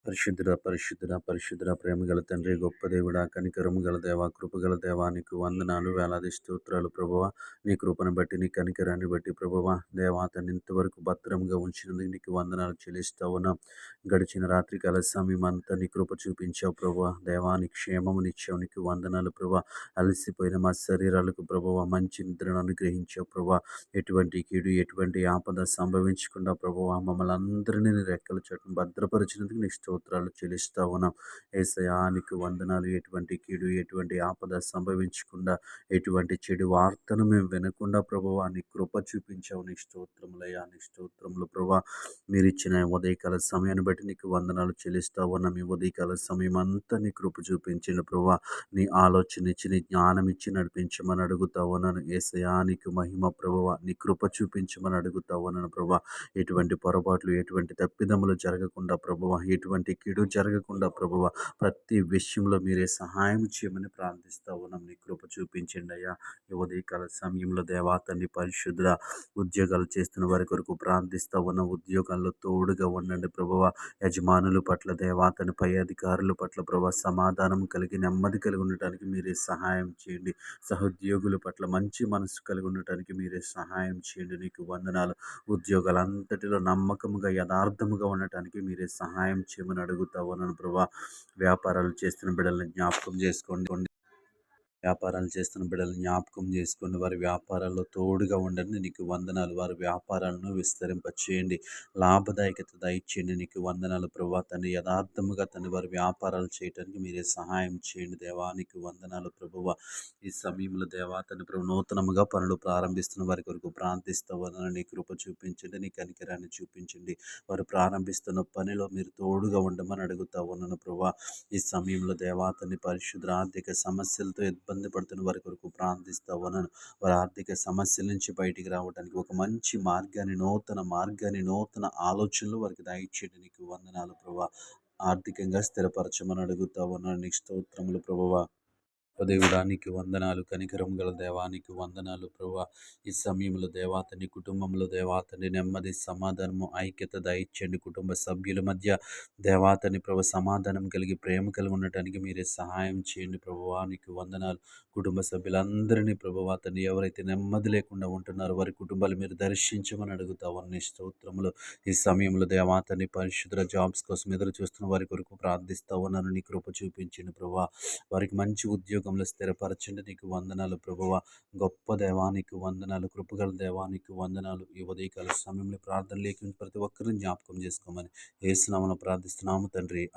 పరిశుద్ధుడా, పరిశుద్ధుడా, పరిశుద్ధుడా, ప్రేమగల తండ్రి, గొప్ప దేవుడా, కనికరము గల దేవా, కృపగల దేవా, నీకు వందనాలు, వేలాది స్తోత్రాలు ప్రభువా. నీ కృపను బట్టి, నీ కనికరాన్ని బట్టి ప్రభువా, దేవా తండ్రి ఇంతవరకు భద్రంగా ఉంచినందుకు నీకు వందనాలు చెల్లిస్తా ఉన్నాం. గడిచిన రాత్రికాల సమయం అంతా నీ కృప చూపించావు ప్రభువా. దేవా నీ క్షేమమునిచ్చావు, నీకు వందనాలు ప్రభువా. అలసిపోయిన మా శరీరాలకు ప్రభువా మంచి నిద్రను అనుగ్రహించావు ప్రభువా. ఎటువంటి కీడు, ఎటువంటి ఆపద సంభవించకుండా ప్రభువా మమ్మల్ని అందరినీ నీ రెక్కల చాటున భద్రపరిచినందుకు నీ స్తోత్రాలు చెల్లిస్తా ఉన్నాం. యేసయ్యా నీకు వందనాలు. ఎటువంటి కీడు, ఎటువంటి ఆపద సంభవించకుండా, ఎటువంటి చెడు వార్తను మేము వినకుండా ప్రభువా నీ కృప చూపించావు. నీ స్తోత్రములయ్యా, నీ స్తోత్రములు ప్రభువా. మీరు ఇచ్చిన ఉదయకాల సమయాన్ని బట్టి నీకు వందనాలు చెల్లిస్తా ఉన్నాం. ఈ ఉదయకాల సమయం అంతా నీ కృప చూపించిన ప్రభువా. నీ ఆలోచన ఇచ్చి, నీ జ్ఞానం ఇచ్చి నడిపించమని అడుగుతా ఉన్నాను. యేసయ్యా నీకు మహిమ ప్రభువా. నీ కృప చూపించమని అడుగుతా ఉన్నాను ప్రభువా. ఎటువంటి పొరపాట్లు, ఎటువంటి తప్పిదములు జరగకుండా ప్రభువా, ఎటువంటి కీడు జరగకుండా ప్రభువా, ప్రతి విషయంలో మీరే సహాయం చేయమని ప్రార్థిస్తా ఉన్నాం. నీ కృప చూపించండి అయ్యా. ఈ ఉదయకాల సమయంలో దేవా తండ్రి పరిశుద్ధుడా, ఉద్యోగాలు చేస్తున్న వారి కొరకు ప్రార్థిస్తా ఉన్నాం. ఉద్యోగాల్లో తోడుగా ఉండండి ప్రభువా. యజమానుల పట్ల దేవా తండ్రి, పై అధికారుల పట్ల ప్రభువా సమాధానం కలిగి, నెమ్మది కలిగి ఉండటానికి మీరే సహాయం చేయండి. సహోద్యోగుల పట్ల మంచి మనసు కలిగి ఉండటానికి మీరే సహాయం చేయండి. నీకు వందనాలు. ఉద్యోగాలంతటిలో నమ్మకముగా, యథార్థముగా ఉండటానికి మీరే సహాయం చేయమని అడుగుతా ఉన్నాను ప్రభా. వ్యాపారాలు చేస్తున్న బిడ్డలను జ్ఞాపకం చేసుకోండి. వ్యాపారాలు చేస్తున్న బిడ్డలను జ్ఞాపకం చేసుకోండి. వారి వ్యాపారాల్లో తోడుగా ఉండండి. నీకు వందనాలు. వారి వ్యాపారాలను విస్తరింపచేయండి. లాభదాయకత దయచేయండి. నీకు వందనాలు ప్రభా తండ్రి. యథార్థముగా తండ్రి వారి వ్యాపారాలు చేయడానికి మీరే సహాయం చేయండి దేవా. నీకు వందనాలు ప్రభువా. ఈ సమయంలో దేవా తండ్రి ప్రభు నూతనముగా పనులు ప్రారంభిస్తున్న వారి కొరకు ప్రార్థిస్తూ ఉన్నాను. నీ కృప చూపించండి, నీ కనికరాన్ని చూపించండి. వారు ప్రారంభిస్తున్న పనిలో మీరు తోడుగా ఉండమని అడుగుతా ఉన్నాను ప్రభా. ఈ సమయంలో దేవా తండ్రి పరిశుద్ధ ఆర్థిక సమస్యలతో ఇబ్బంది పడుతున్న వారి కొరకు ప్రార్థిస్తా ఉన్నాను. వారి ఆర్థిక సమస్యల నుంచి బయటికి రావడానికి ఒక మంచి మార్గాన్ని, నూతన మార్గాన్ని, నూతన ఆలోచనలు వారికి దయచేయండి. నీకు వందనాలు ప్రభువా. ఆర్థికంగా స్థిరపరచమని అడుగుతా ఉన్నాను. నీకు స్తోత్రములు ప్రభువా. దేవుడా నీకు వందనాలు. కనికరం గల దేవానికి వందనాలు ప్రభువా. ఈ సమయంలో దేవాతని కుటుంబంలో దేవాతని నెమ్మది, సమాధానము, ఐక్యత దయచేయండి. కుటుంబ సభ్యుల మధ్య దేవాతని ప్రభు సమాధానం కలిగి, ప్రేమ కలిగి ఉండటానికి మీరే సహాయం చేయండి ప్రభువా. నీకు వందనాలు. కుటుంబ సభ్యులందరినీ ప్రభువా తండ్రి, ఎవరైతే నెమ్మది లేకుండా ఉంటున్నారో వారి కుటుంబాలు మీరు దర్శించమని అడుగుతా ఉన్న స్తోత్రములు. ఈ సమయంలో దేవాతని పరిశుద్ధ జాబ్స్ కోసం ఎదురు చూస్తున్న వారి కొరకు ప్రార్థిస్తా ఉన్నాను. నీ కృప చూపించండి ప్రభువా. వారికి మంచి ఉద్యోగంలో స్థిరపరచండి. నీకు వందనాలు ప్రభువా. గొప్ప దేవానికి వందనాలు. కృపగల దేవానికి వందనాలు. ఈ ఉదయకాల సమయంలో ప్రార్థన లేకుండా ప్రతి ఒక్కరిని జ్ఞాపకం చేసుకోమని యేసు నామములో ప్రార్థిస్తున్నాము తండ్రి.